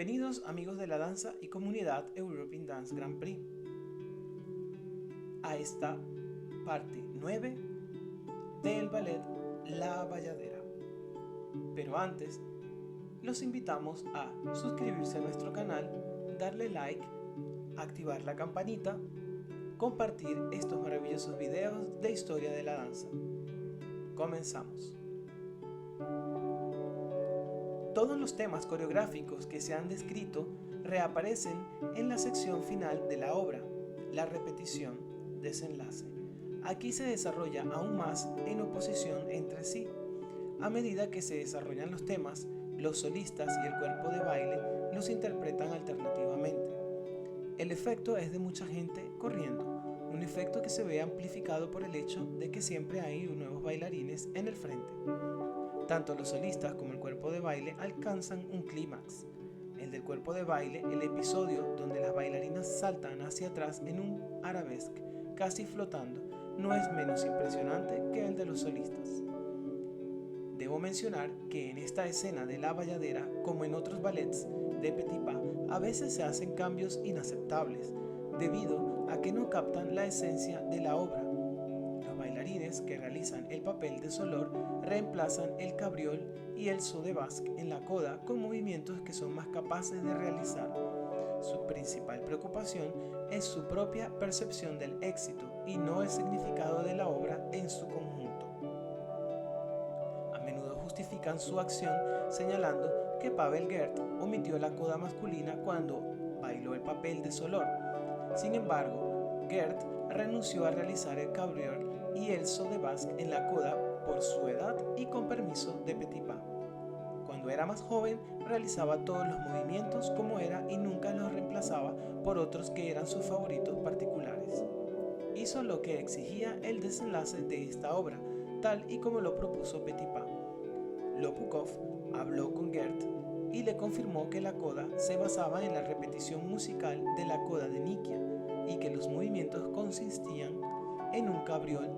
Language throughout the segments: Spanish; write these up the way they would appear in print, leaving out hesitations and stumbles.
Bienvenidos amigos de la danza y comunidad European Dance Grand Prix a esta parte 9 del ballet La Bayadera. Pero antes, los invitamos a suscribirse a nuestro canal, darle like, activar la campanita, compartir estos maravillosos videos de historia de la danza. Comenzamos. Todos los temas coreográficos que se han descrito reaparecen en la sección final de la obra, la repetición, desenlace. Aquí se desarrolla aún más en oposición entre sí. A medida que se desarrollan los temas, los solistas y el cuerpo de baile los interpretan alternativamente. El efecto es de mucha gente corriendo, un efecto que se ve amplificado por el hecho de que siempre hay nuevos bailarines en el frente. Tanto los solistas como el cuerpo de baile alcanzan un clímax. El del cuerpo de baile, el episodio donde las bailarinas saltan hacia atrás en un arabesque, casi flotando, no es menos impresionante que el de los solistas. Debo mencionar que en esta escena de La Bayadera, como en otros ballets de Petit Pas, a veces se hacen cambios inaceptables, debido a que no captan la esencia de la obra. Los bailarines que realizan el papel de Solor reemplazan el cabriol y el saut de basque en la coda con movimientos que son más capaces de realizar. Su principal preocupación es su propia percepción del éxito y no el significado de la obra en su conjunto. A menudo justifican su acción señalando que Pavel Gert omitió la coda masculina cuando bailó el papel de Solor. Sin embargo, Gert renunció a realizar el cabriol y el saut de basque en la coda por su edad y con permiso de Petit Pas. Cuando era más joven, realizaba todos los movimientos como era y nunca los reemplazaba por otros que eran sus favoritos particulares. Hizo lo que exigía el desenlace de esta obra, tal y como lo propuso Petit Pas. Lopukov habló con Gert y le confirmó que la coda se basaba en la repetición musical de la coda de Nikia y que los movimientos consistían en un cabriol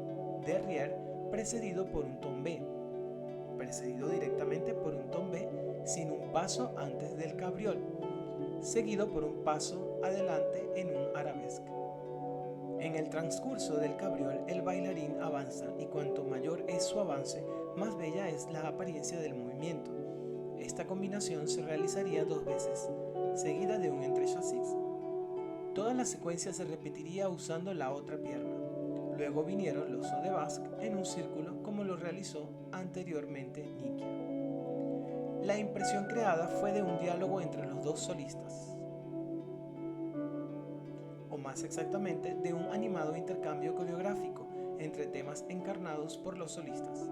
derrière precedido por un tombé, precedido directamente por un tombé sin un paso antes del cabriol, seguido por un paso adelante en un arabesque. En el transcurso del cabriol el bailarín avanza y cuanto mayor es su avance, más bella es la apariencia del movimiento. Esta combinación se realizaría 2 veces, seguida de un entre-chassés. Toda la secuencia se repetiría usando la otra pierna. Luego vinieron los saut de basque en un círculo como lo realizó anteriormente Nikia. La impresión creada fue de un diálogo entre los dos solistas, o más exactamente de un animado intercambio coreográfico entre temas encarnados por los solistas.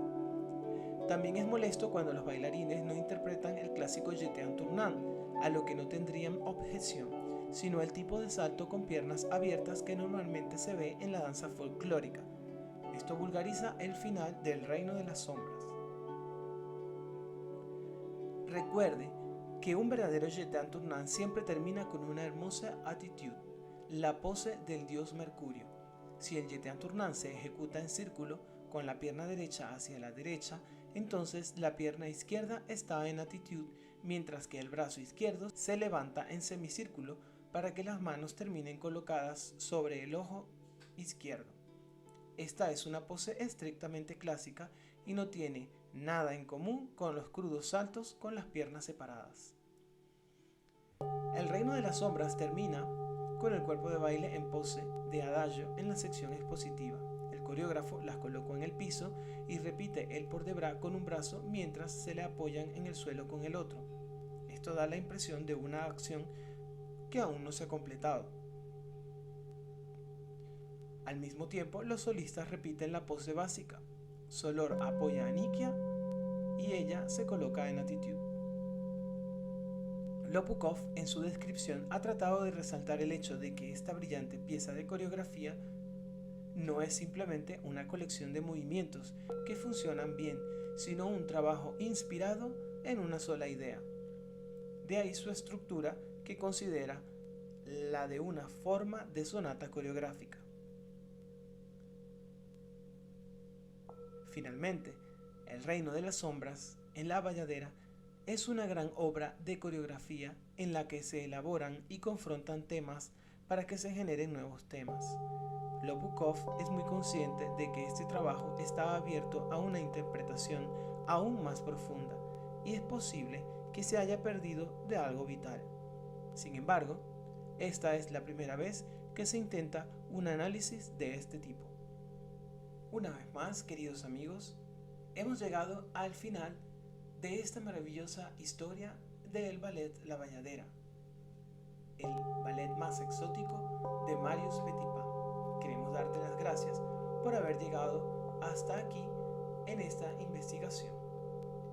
También es molesto cuando los bailarines no interpretan el clásico jeté en tournant, a lo que no tendrían objeción, sino el tipo de salto con piernas abiertas que normalmente se ve en la danza folclórica. Esto vulgariza el final del Reino de las Sombras. Recuerde que un verdadero jeté en tournant siempre termina con una hermosa attitude, la pose del dios Mercurio. Si el jeté en tournant se ejecuta en círculo, con la pierna derecha hacia la derecha, entonces la pierna izquierda está en attitude, mientras que el brazo izquierdo se levanta en semicírculo para que las manos terminen colocadas sobre el ojo izquierdo. Esta es una pose estrictamente clásica y no tiene nada en común con los crudos saltos con las piernas separadas. El Reino de las Sombras termina con el cuerpo de baile en pose de adagio en la sección expositiva. El coreógrafo las colocó en el piso y repite el port de bras con un brazo mientras se le apoyan en el suelo con el otro. Esto da la impresión de una acción que aún no se ha completado. Al mismo tiempo, los solistas repiten la pose básica. Solor apoya a Nikia y ella se coloca en attitude. Lopukov, en su descripción, ha tratado de resaltar el hecho de que esta brillante pieza de coreografía no es simplemente una colección de movimientos que funcionan bien, sino un trabajo inspirado en una sola idea. De ahí su estructura, que considera la de una forma de sonata coreográfica. Finalmente, el Reino de las Sombras, en La Bayadera, Es una gran obra de coreografía en la que se elaboran y confrontan temas para que se generen nuevos temas. Lobukov es muy consciente de que este trabajo está abierto a una interpretación aún más profunda y es posible que se haya perdido de algo vital. Sin embargo, esta es la primera vez que se intenta un análisis de este tipo. Una vez más, queridos amigos, hemos llegado al final de esta maravillosa historia del ballet La Bayadera, el ballet más exótico de Marius Petipa. Queremos darte las gracias por haber llegado hasta aquí en esta investigación.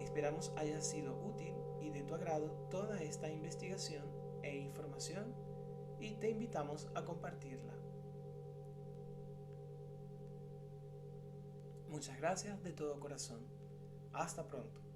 Esperamos haya sido útil y de tu agrado toda esta investigación e información y te invitamos a compartirla. Muchas gracias de todo corazón. Hasta pronto.